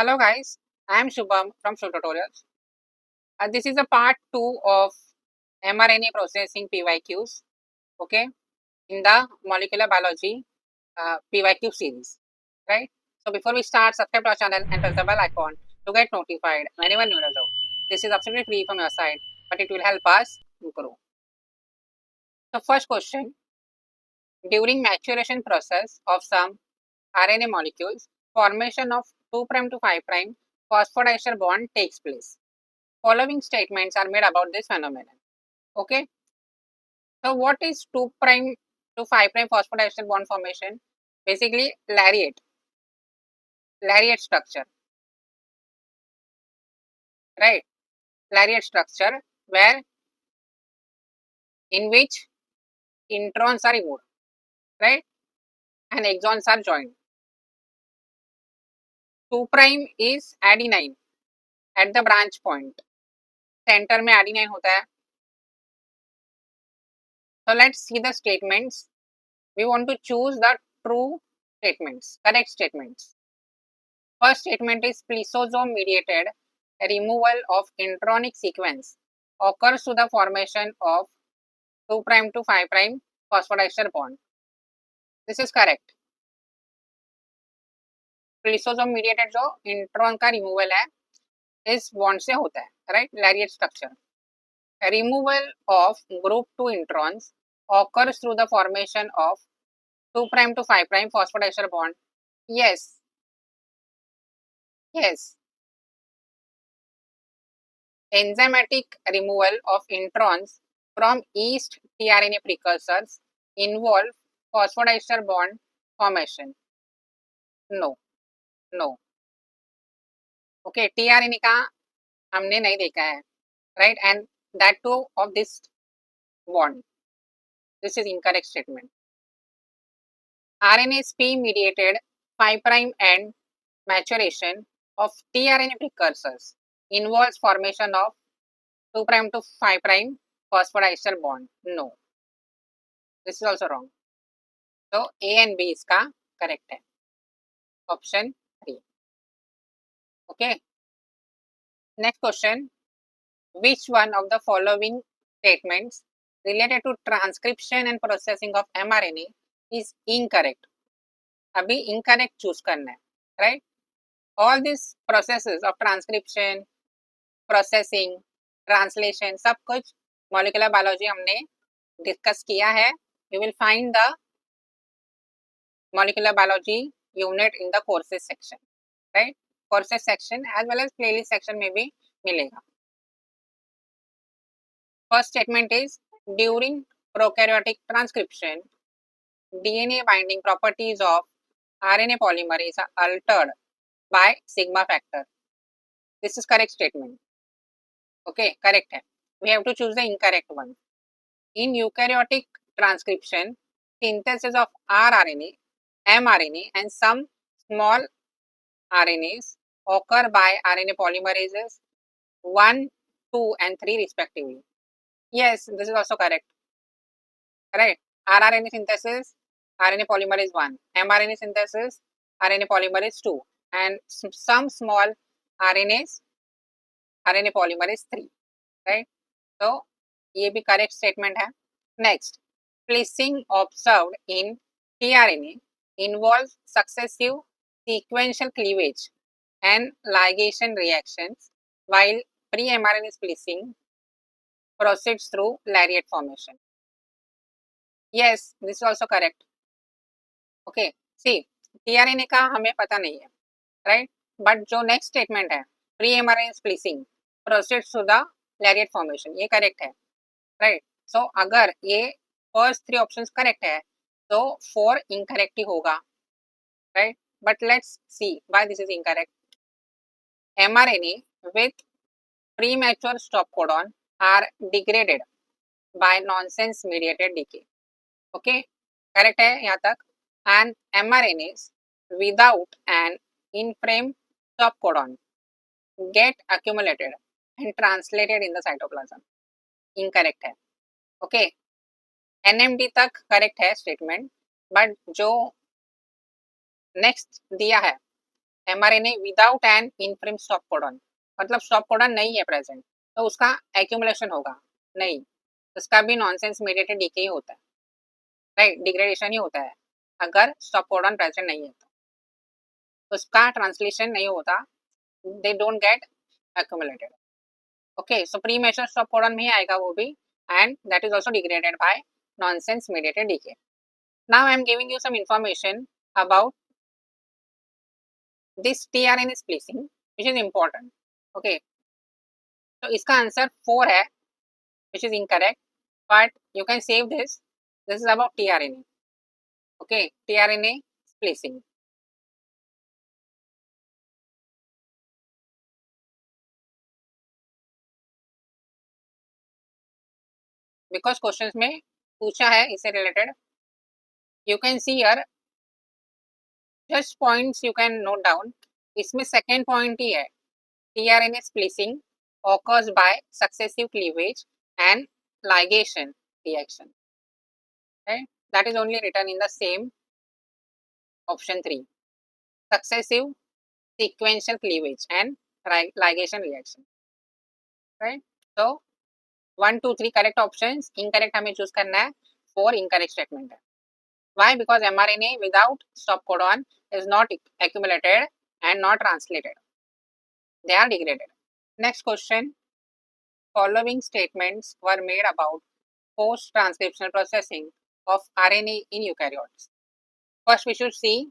Hello guys, I am Shubham from Shub Tutorials. This is a part 2 of mRNA processing PYQs, okay, in the molecular biology PYQ series, right? So before we start, subscribe to our channel and press the bell icon to get notified whenever new videos out. This is absolutely free from your side, but it will help us grow. So first question, during maturation process of some RNA molecules, formation of 2' to 5' phosphodiester bond takes place. Following statements are made about this phenomenon. Okay. So what is 2' to 5' phosphodiester bond formation? Basically lariat structure, right? Lariat structure where in which introns are removed, right? And exons are joined. 2' is adenine at the branch point. Center में adenine होता है. So let's see the statements. We want to choose the true statements, correct statements. First statement is plisosome mediated removal of intronic sequence occurs to the formation of 2' to 5' phosphodiester bond. This is correct. Plisosome mediated जो intron का removal है इस bond से होता है, right? Lariat structure. Removal of group 2 introns occurs through the formation of 2' to 5' phosphodiester bond. Yes. Enzymatic removal of introns from yeast tRNA precursors involve phosphodiester bond formation. No. Okay, tRNA का हमने नहीं देखा है, right? And that too of this bond. This is incorrect statement. RNase-P mediated 5' end maturation of tRNA precursors involves formation of 2' to 5' phosphodiester bond. No. This is also wrong. So A and B इसका correct है. Option 3. Okay. Next question. Which one of the following statements related to transcription and processing of mRNA is incorrect? अभी incorrect choose करना है, right? All these processes of transcription, processing, translation, सब कुछ molecular biology हमने discuss किया है. You will find the molecular biology unit in the courses section, right? Courses section as well as playlist section में भी मिलेगा. First statement is during prokaryotic transcription, DNA binding properties of RNA polymerase are altered by sigma factor. This is correct statement. Okay, correct है. We have to choose the incorrect one. In eukaryotic transcription, synthesis of rRNA, mRNA and some small RNAs occur by RNA polymerases 1, 2 and 3 respectively. Yes, this is also correct. Right? rRNA synthesis, RNA polymerase 1. mRNA synthesis, RNA polymerase 2. And some small RNAs, RNA polymerase 3. Right? So, ये भी correct statement है. Next, splicing observed in tRNA involves successive sequential cleavage and ligation reactions, while pre-mRNA splicing proceeds through lariat formation. Yes, this is also correct. Okay, see, tRNA का हमें पता नहीं है, right? But जो next statement है, pre-mRNA splicing proceeds through the lariat formation, ये correct है, right? So अगर ये first 3 options correct है, तो 4 incorrect ही होगा, right? But let's see why this is incorrect. mRNA with premature stop codon are degraded by nonsense mediated decay. Okay, correct है यहाँ तक. And mRNAs without an in-frame stop codon get accumulated and translated in the cytoplasm. Incorrect है. Okay, NMD तक correct है statement, but जो next दिया है mRNA without an inframe stop codon, मतलब स्टॉप कोडॉन नहीं है प्रेजेंट, तो उसका एक्यूमुलेशन होगा नहीं, उसका भी नॉनसेंस मीडिएटेड डीके ही होता है, राइट, डिग्रेडेशन ही होता है अगर स्टॉप कोडॉन प्रेजेंट नहीं है तो उसका ट्रांसलेशन नहीं होता, they don't get accumulated. Okay, so premature stop codon में ही आएगा वो भी, and that is also degraded by nonsense mediated decay. Now I am giving you some information about this tRNA splicing which is important. Okay, तो इसका answer 4 है which is incorrect, but you can save this. This is about tRNA. Okay, tRNA splicing. Because questions में पूछा है इससे related, you can see here just points you can note down. इसमें second point ही है, tRNA splicing occurs by successive cleavage and ligation reaction. Right? That is only written in the same option 3. Successive sequential cleavage and ligation reaction. Right? So 1, 2, 3 correct options, incorrect हमें choose करना है, 4 incorrect statement है. Why? Because mRNA without stop codon is not accumulated and not translated. They are degraded. Next question. Following statements were made about post-transcriptional processing of RNA in eukaryotes. First, we should see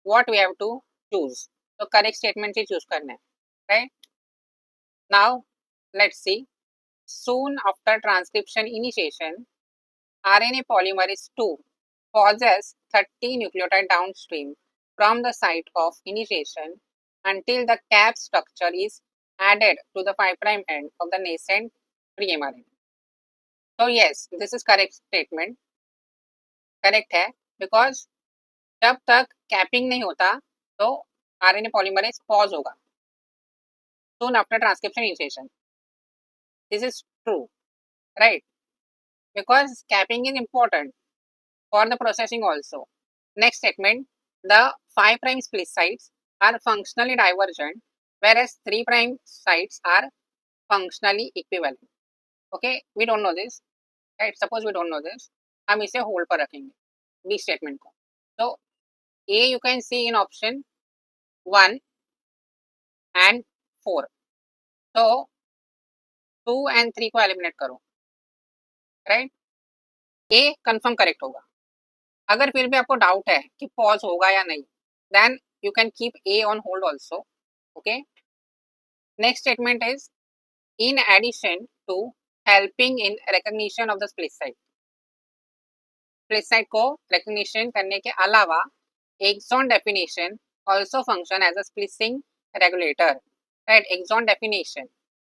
what we have to choose. So, correct statement he choose करना है, right? Now, let's see. Soon after transcription initiation, RNA polymerase II pauses 30 nucleotide downstream from the site of initiation until the cap structure is added to the 5' end of the nascent pre-mRNA. So yes, this is correct statement. Correct है, because जब तक capping नहीं होता तो RNA polymerase pause होगा soon after transcription initiation. This is true, right? Because capping is important for the processing also. Next statement, the 5' split sites are functionally divergent, whereas 3' sites are functionally equivalent. Okay, we don't know this, right? Suppose we don't know this, हम इसे hold पर रखेंगे B statement को. So A you can see in option 1 and 4. So 2 and 3 को eliminate करो, right? A confirm correct होगा. अगर फिर भी आपको डाउट है कि पॉज होगा या नहीं, then you can keep A on hold also. Okay. Next statement is, in addition to helping in recognition of the split site को recognition करने के अलावा exon definition also function as a splicing regulator, right? Exon definition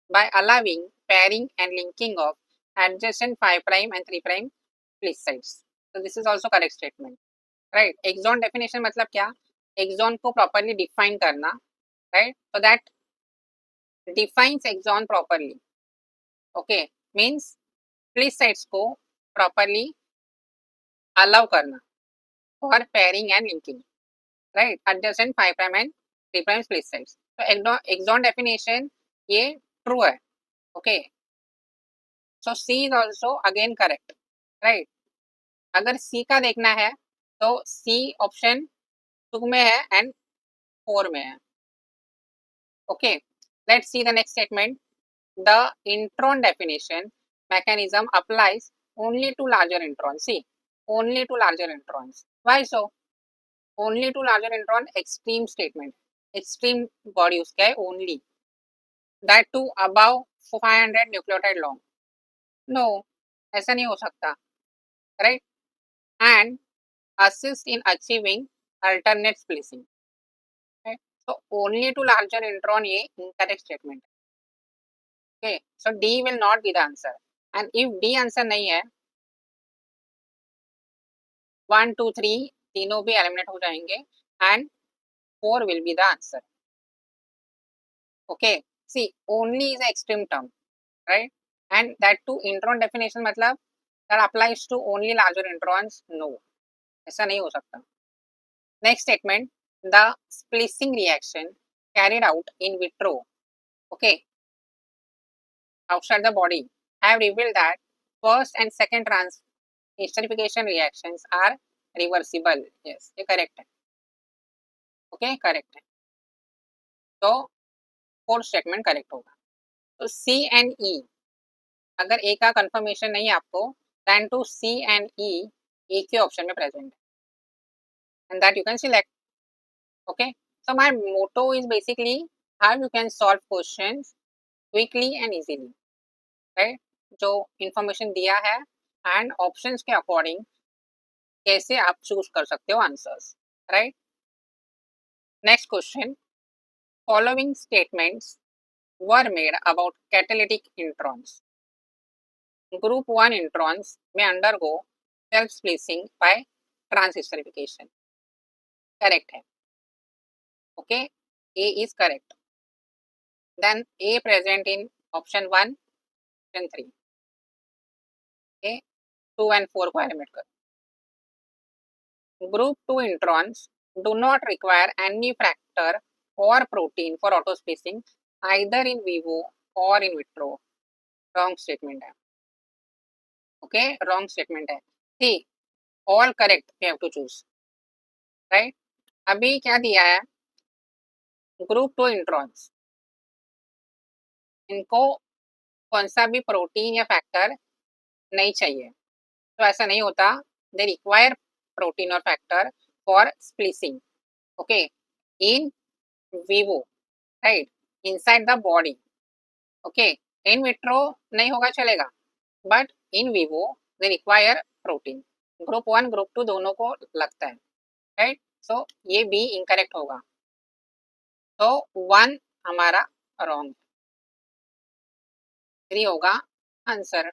by allowing pairing and linking of adjacent 5' and 3' split sites. So this is also correct statement, right? Exon definition मतलब क्या? Exon को properly define करना, right? So that defines exon properly. Okay, means split sites को properly allow करना for pairing and linking, right? Adjacent 5' and 3' split sites. So exon definition ये true है. Okay, so C is also again correct, right? अगर C का देखना है तो C option 2 में है and 4 में है. Okay, let's see the next statement. The intron definition mechanism applies only to larger introns. See, only to larger introns. Why so? Only to larger intron, extreme statement. Extreme body उसका है only. That too above 500 nucleotide long. No, ऐसा नहीं हो सकता, right? And assist in achieving alternate splicing. Okay? So only to larger intron ये incorrect statement. Okay, so D will not be the answer. And if D answer नहीं है, 1, 2, 3 तीनों भी eliminate हो जाएंगे and 4 will be the answer. Okay, see, only is an extreme term, right? And that too intron definition मतलब that applies to only larger introns. No, ऐसा नहीं हो सकता. Next statement, the splicing reaction carried out in vitro, okay, outside the body, have revealed that first and second esterification reactions are reversible. Yes, ये correct है. Okay, correct है. तो fourth statement correct होगा. तो सी एंड ई, अगर ए का confirmation नहीं है आपको, देन टू सी एंड ई एक ही ऑप्शन में प्रेजेंट है, and that you can select. Okay, so my motto is basically how you can solve questions quickly and easily, right? जो इंफॉर्मेशन दिया है एंड ऑप्शंस के अकॉर्डिंग कैसे आप चूज कर सकते हो answers, right? Next question, following statements were made about catalytic introns. Group 1 introns may undergo self-splicing by transesterification. Correct है. Okay, A is correct. Then A present in option 1 and 3. Okay, 2 and 4 को eliminate करो. Group 2 introns do not require any factor or protein for autosplicing either in vivo or in vitro. Wrong statement है. Okay, wrong statement है. C, all correct we have to choose, right? अभी क्या दिया है, group 2 introns, इनको कौन सा भी प्रोटीन या फैक्टर नहीं चाहिए, तो ऐसा नहीं होता. दे रिक्वायर प्रोटीन और factor for splicing, okay, in vivo, right, inside the body. Okay, in vitro नहीं होगा चलेगा, but in vivo they require protein. Group 1 group 2 दोनों को लगता है, राइट? सो ये भी इनकरेक्ट होगा. तो 1 हमारा रॉन्ग, 3 होगा answer.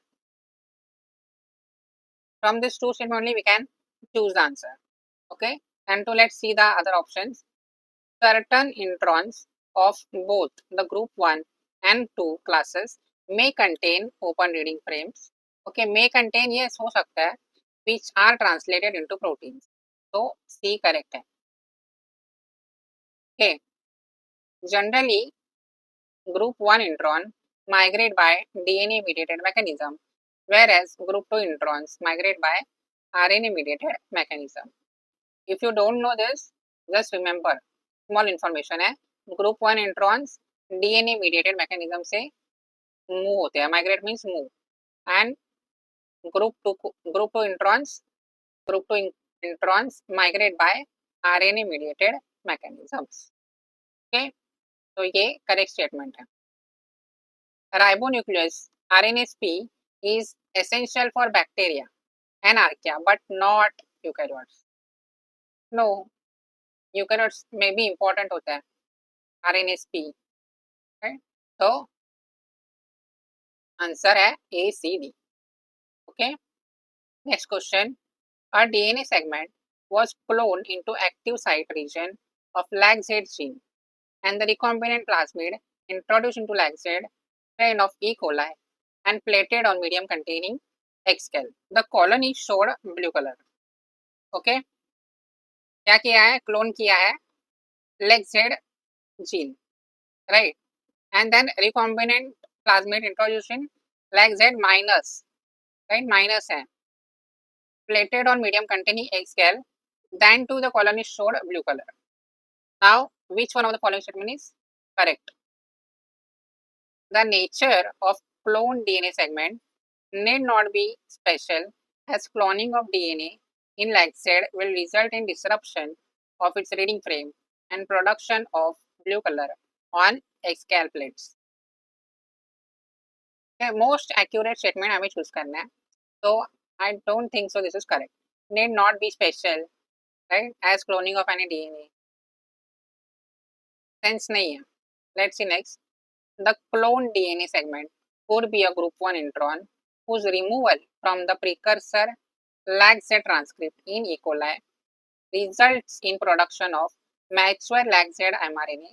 From this two statement only we can choose the answer. Okay, and to let's see the other options. Certain introns of both the group 1 and 2 classes may contain open reading frames. Okay, may contain, yes हो सकता है, which are translated into proteins. So C correct है. Okay, generally group 1 intron migrate by DNA mediated mechanism, whereas group 2 introns migrate by RNA mediated mechanism. If you don't know this, just remember small information है. Group 1 introns DNA mediated mechanism से move होते हैं, migrate means move, and group two introns migrate by RNA mediated mechanisms. Okay, तो ये correct statement है. Ribonuclease RNSP is essential for bacteria and archaea but not eukaryotes. No, eukaryotes में भी important होता है RNSP, right? तो answer है A, C, D. Okay. Next question. A DNA segment was cloned into active site region of LAGZ gene, and the recombinant plasmid introduced into LAGZ strain of E. coli and plated on medium containing X-cal. The colony showed blue color. Okay. क्या किया है, clone किया है LAGZ gene, right? And then recombinant plasmid introduction LAGZ minus, right, minus है, plated on medium containing X-cal, then to the colony showed blue color. Now which one of the following statement is correct? The nature of cloned DNA segment need not be special, as cloning of DNA in LAGZ will result in disruption of its reading frame and production of blue color on X-cal plates. Most accurate statement हमें choose करना है, तो I don't think so this is correct. Need not be special, right, as cloning of any DNA, sense नहीं है. Let's see next. The clone DNA segment could be a group 1 intron whose removal from the precursor LAGZ transcript in E. coli results in production of mature LAGZ mRNA,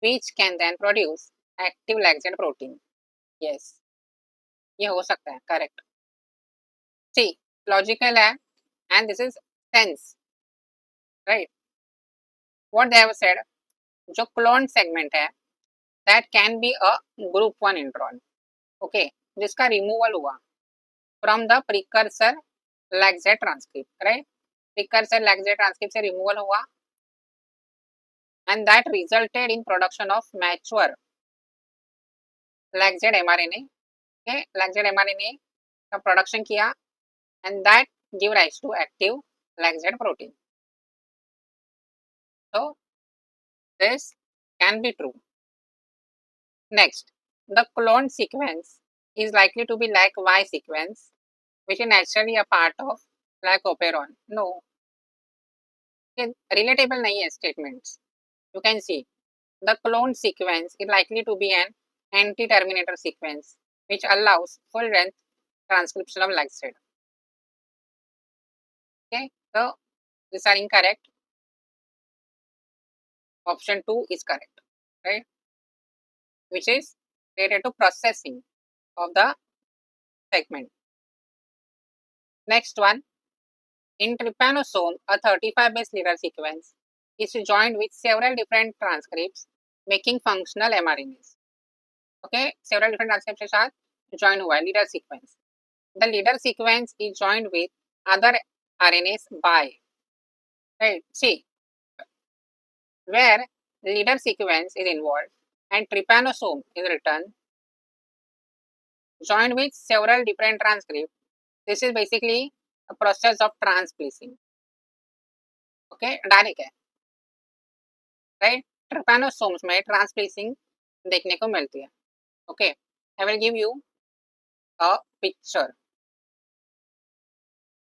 which can then produce active LAGZ protein. Yes, ये हो सकता है, correct. सी logical है, and this is sense, right. what they have said, जो cloned segment है that can be a group 1 intron, okay, जिसका removal हुआ from the precursor lag Z transcript, right? Precursor lag Z transcript से removal हुआ and that resulted in production of mature lag Z mRNA, okay, lag Z mRNA का production किया and that give rise to active lag Z protein. So this can be true. Next, the cloned sequence is likely to be like Y sequence, which is naturally a part of like operon. No, relatable nahi hai statements. You can see the cloned sequence is likely to be an anti-terminator sequence, which allows full length transcription of lag Z. Okay, so these are incorrect. Option 2 is correct, right? Which is related to processing of the segment. Next one, in trypanosome, a 35 base leader sequence is joined with several different transcripts, making functional mRNAs. Okay, several different transcripts के साथ join हुआ है leader sequence. The leader sequence is joined with other RNAs by, right? See, where leader sequence is involved and trypanosome is written, joined with several different transcripts. This is basically a process of transplacing. Okay, direct है, right? Trypanosomes में transplacing देखने को मिलती है. Okay, I will give you a picture.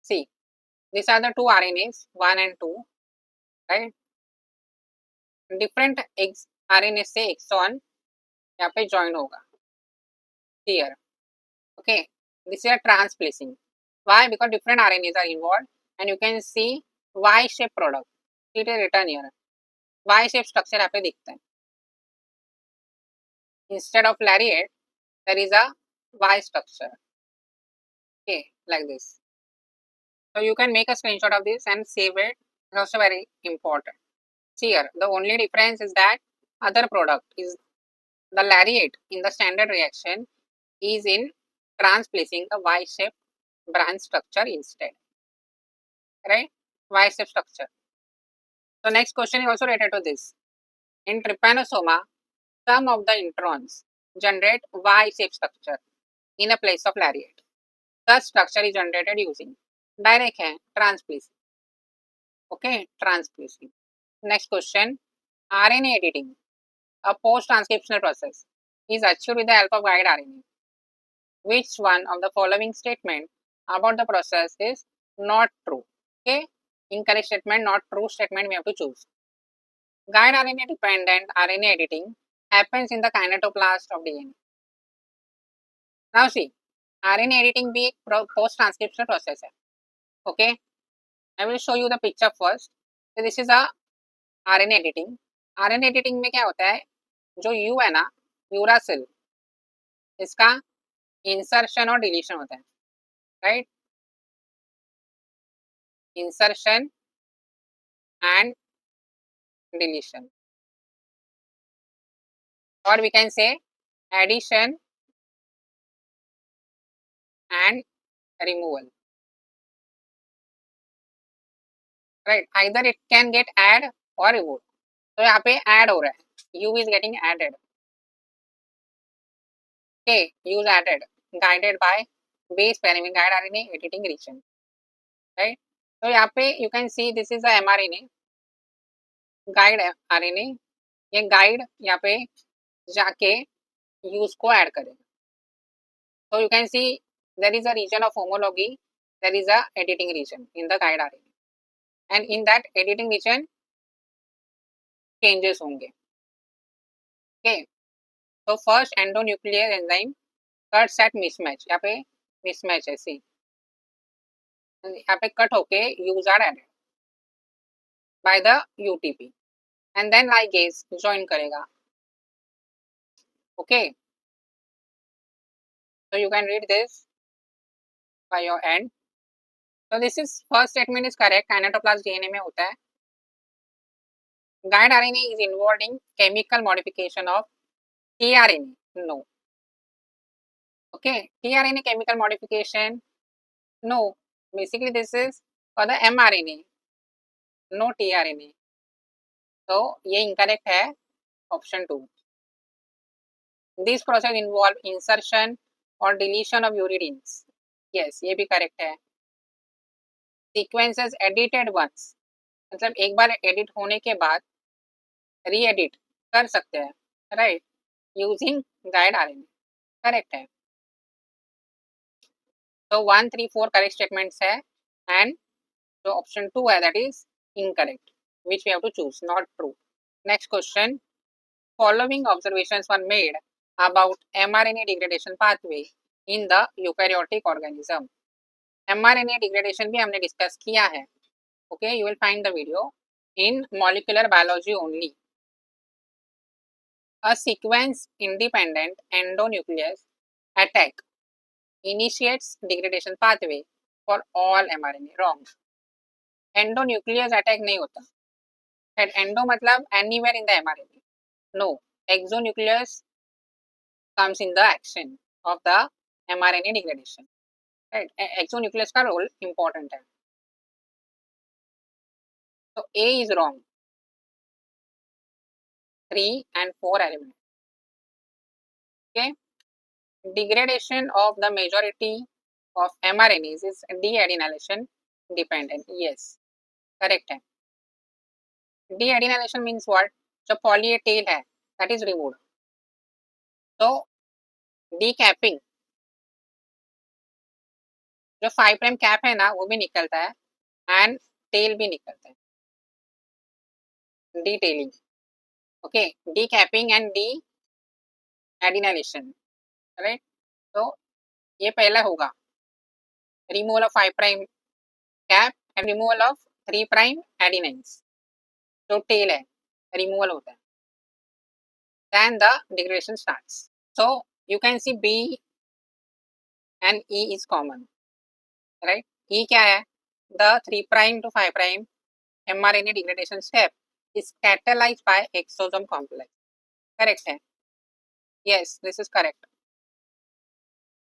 See, these are the two RNAs 1 and 2, right? different RNA से exon यहाँ पे join होगा here. Okay, this is a transplacing. Why? Because different RNAs are involved and you can see Y shape product. It is written here. Y shape structure यहाँ पे दिखता है. Instead of lariat, there is a Y structure. Okay, like this. So you can make a screenshot of this and save it. It's also very important. See here, the only difference is that other product is the lariat in the standard reaction is in transplacing the Y-shaped branch structure instead. Right? Y-shaped structure. So next question is also related to this. In trypanosoma, some of the introns generate Y-shaped structure in a place of lariat. Such structure is generated using direct है transplacing. Okay, transplacing. Next question, RNA editing, a post-transcriptional process, is achieved with the help of guide RNA. Which one of the following statement about the process is not true? Okay, incorrect statement, not true statement, we have to choose. Guide RNA dependent RNA editing happens in the kinetoplast of DNA. Now see, RNA editing भी एक post-transcriptional process है. Okay, I will show you the picture first. So this is a RNA editing. RNA editing में क्या होता है, जो U है ना, यूरासिल, इसका इंसर्शन और डिलीशन होता है, राइट? इंसर्शन एंड डिलीशन, और we can say addition and removal, right? Either it can get add or remove. तो यहाँ पे ऐड हो रहा है, U is getting added. Okay, U is added, guided by base pairing with guide RNA editing region, right? तो यहाँ पे you can see this is the mRNA, guide RNA. ये guide यहाँ पे जाके use को ऐड करेगा. So you can see there is a region of homology, there is a editing region in the guide RNA, and in that editing region changes होंगे. Okay, so first endonuclease enzyme cuts at mismatch. यहाँ पे mismatch है, see, यहाँ पे cut होके U's are added by the UTP and then ligase join करेगा. Okay, so you can read this by your end. So this is first statement is correct, kinetoplast DNA में होता है. Guide RNA is involved in chemical modification of tRNA. No. Okay, tRNA chemical modification. No. Basically, this is for the mRNA. No tRNA. तो ये incorrect है option 2. This process involve insertion or deletion of uridines. Yes, ये भी correct है. Sequences edited once. मतलब एक बार edit होने के बाद re-edit कर सकते हैं, right? Using guide RNA. Correct है. So 1, 3, 4 correct statements है and जो option 2 है that is incorrect, which we have to choose, not true. Next question. Following observations were made about mRNA degradation pathway in the eukaryotic organism. mRNA degradation भी हमने discuss किया है. Okay, you will find the video in molecular biology only. A sequence independent endonuclease attack initiates degradation pathway for all mRNA. Wrong. Endonuclease attack नहीं होता. Endo मतलब anywhere in the mRNA. No. Exonuclease comes in the action of the mRNA degradation. Right? Exonuclease का role important है. So A is wrong. 3 and 4 elements. Okay. Degradation of the majority of mRNAs is deadenylation dependent. Yes, correct है. Deadenylation means what? जो poly A tail है that is removed. So decapping जो 5' cap है ना वो भी निकलता है and tail भी निकलता है. Detailing. Okay, decapping and deadenylation. Right? So ये पहला होगा. Removal of 5' cap and removal of 3' adenines. जो tail है removal होता है. Then the degradation starts. So you can see B and E is common, right? E क्या है? The 3' to 5' mRNA degradation step is catalyzed by exosome complex. Correct है? Yes, this is correct.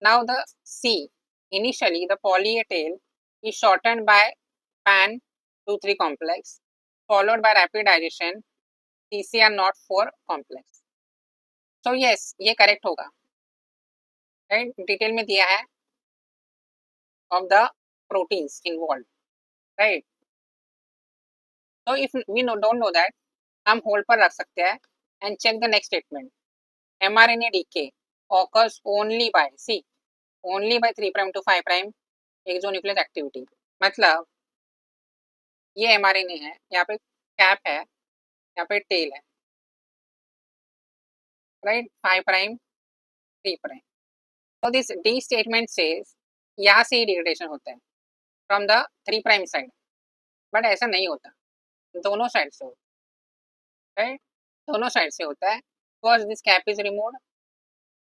Now the C. Initially, the poly A tail is shortened by pan 2,3 complex, followed by rapid digestion CSIR NET complex. So yes, ये correct होगा. Right? Detail में दिया है of the proteins involved. Right? So if we don't know that, हम hold पर रख सकते हैं and check the next statement. mRNA decay occurs only by 3' to 5' exonuclease activity. मतलब ये mRNA है, यहाँ पे कैप है, यहाँ पे टेल है, right? 5', 3'. So this D statement says यहाँ से ही degradation होता है from the 3' side, but ऐसा नहीं होता, दोनों साइड से होता है, right? दोनों साइड से होता है. First this cap is removed,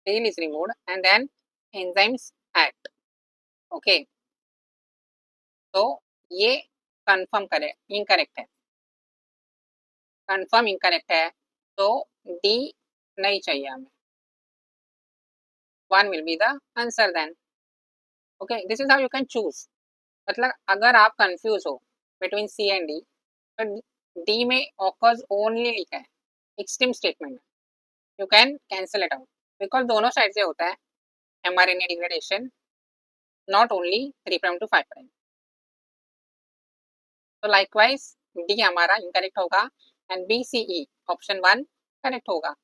tail is removed, and then enzymes act. Okay. तो ये कंफर्म करे इनकरेक्ट है, कंफर्म इनकरेक्ट है, तो डी नहीं चाहिए हमें. 1 will be the answer then. Okay, this is how you can choose. मतलब अगर आप कंफ्यूज हो बिटवीन सी एंड डी तो डी में ऑकर्स ओनली लिखा है, extreme statement, you can cancel it out because दोनों साइड से होता है mRNA degradation, not only 3' to 5'. तो लाइकवाइज डी हमारा इनकरेक्ट होगा and B C E option 1 correct होगा.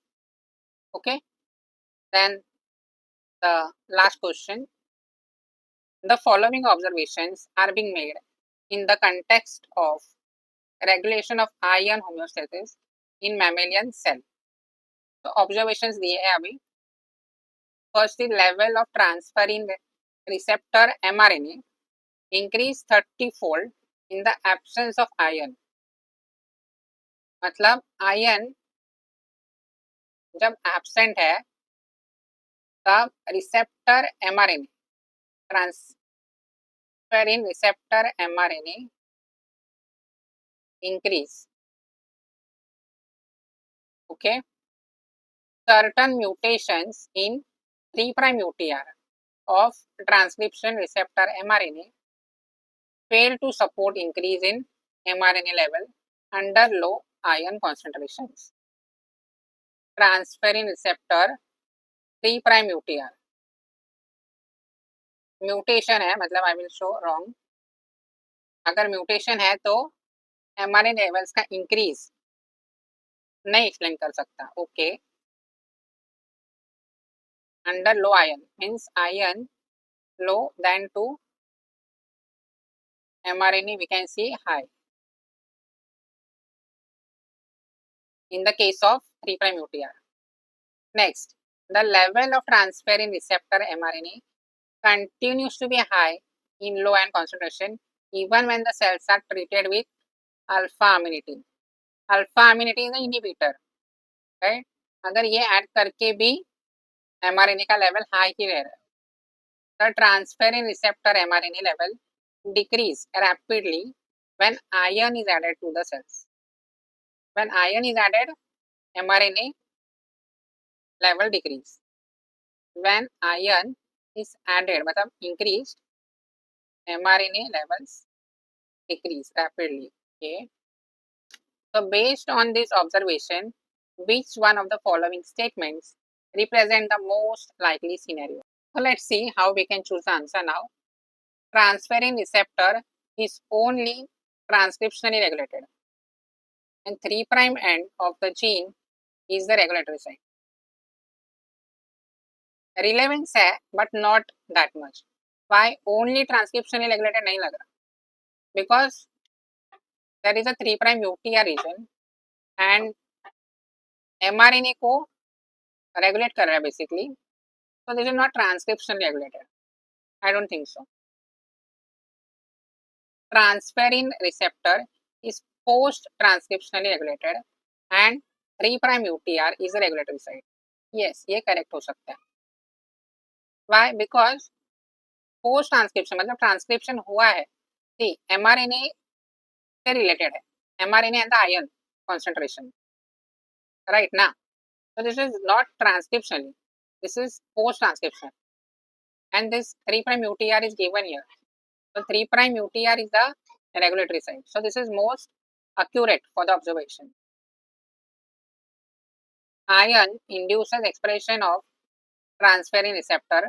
Okay, then the last question. The following observations are being made in the context of regulation of iron homeostasis in mammalian cell. तो observations दिए हैं अभी. First, the level of transferrin receptor mRNA increase 30-fold in the absence of iron. मतलब iron जब absent है तब receptor mRNA transferrin receptor mRNA increase Okay, certain mutations in 3' UTR of transcription receptor mRNA fail to support increase in mRNA level under low ion concentrations. Transferrin receptor 3' UTR mutation है, मतलब I will show wrong. अगर mutation है तो mRNA levels का increase नहीं explain कर सकता. Okay, under low iron means iron low than 2 mRNA we can see high in the case of 3' UTR. Next, the level of transferrin receptor mRNA continues to be high in low ion concentration even when the cells are treated with alpha amanitin. Alpha amanitin is an inhibitor, right? अगर ये add करके भी mRNA का level high ही रह रहा है. The transferrin receptor mRNA level decrease rapidly when iron is added to the cells. When iron is added, mRNA level decrease. When iron is added, मतलब increased, mRNA levels decrease rapidly. Okay. So based on this observation, which one of the following statements represent the most likely scenario? So let's see how we can choose the answer now. Transferrin receptor is only transcriptionally regulated and 3' end of the gene is the regulatory site. Relevance है but not that much. Why only transcriptionally regulated नहीं लग रहा? Because there is a 3' UTR region and mRNA को regulate कर रहा है basically. So this is not transcriptionally regulated. I don't think so. Transferrin receptor is post-transcriptionally regulated and 3' UTR is a regulatory site. Yes, ये correct हो सकता है. Why? Because post transcription मतलब transcription हुआ है. सी mRNA से रिलेटेड है. mRNA and the ion concentration, right? ना, so this is not transcriptionally, this is post transcription and this 3' UTR is given here. So 3' UTR is the regulatory site, so this is most accurate for the observation. Iron induces expression of transferrin receptor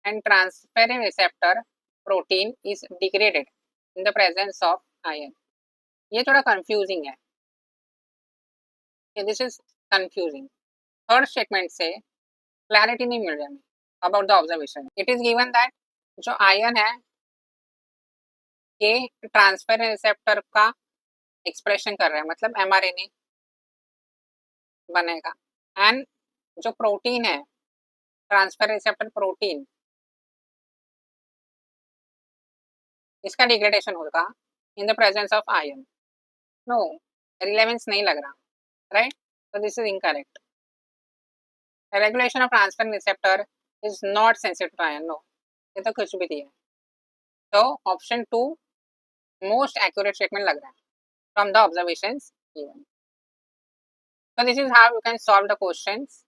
and transferrin receptor protein is degraded in the presence of iron. ये थोड़ा confusing है. This is confusing. Third statement से clarity नहीं मिल रहा है about the observation. It is given that जो iron है ये transferrin receptor का expression कर रहा है, मतलब mRNA बनेगा. And जो protein है transferrin receptor protein इसका degradation होगा in the presence of iron. No, relevance नहीं लग रहा, right? So this is incorrect. The regulation of transferrin receptor is not sensitive to iron. No, ये तो कुछ भी दिया है. So option 2 most accurate statement लग रहा है from the observations given. So this is how you can solve the questions.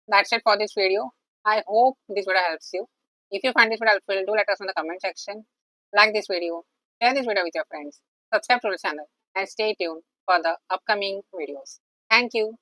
That's it for this video. I hope this video helps you. If you find this video helpful, do let us know in the comment section. Like this video, share this video with your friends, subscribe to the channel and stay tuned for the upcoming videos. Thank you.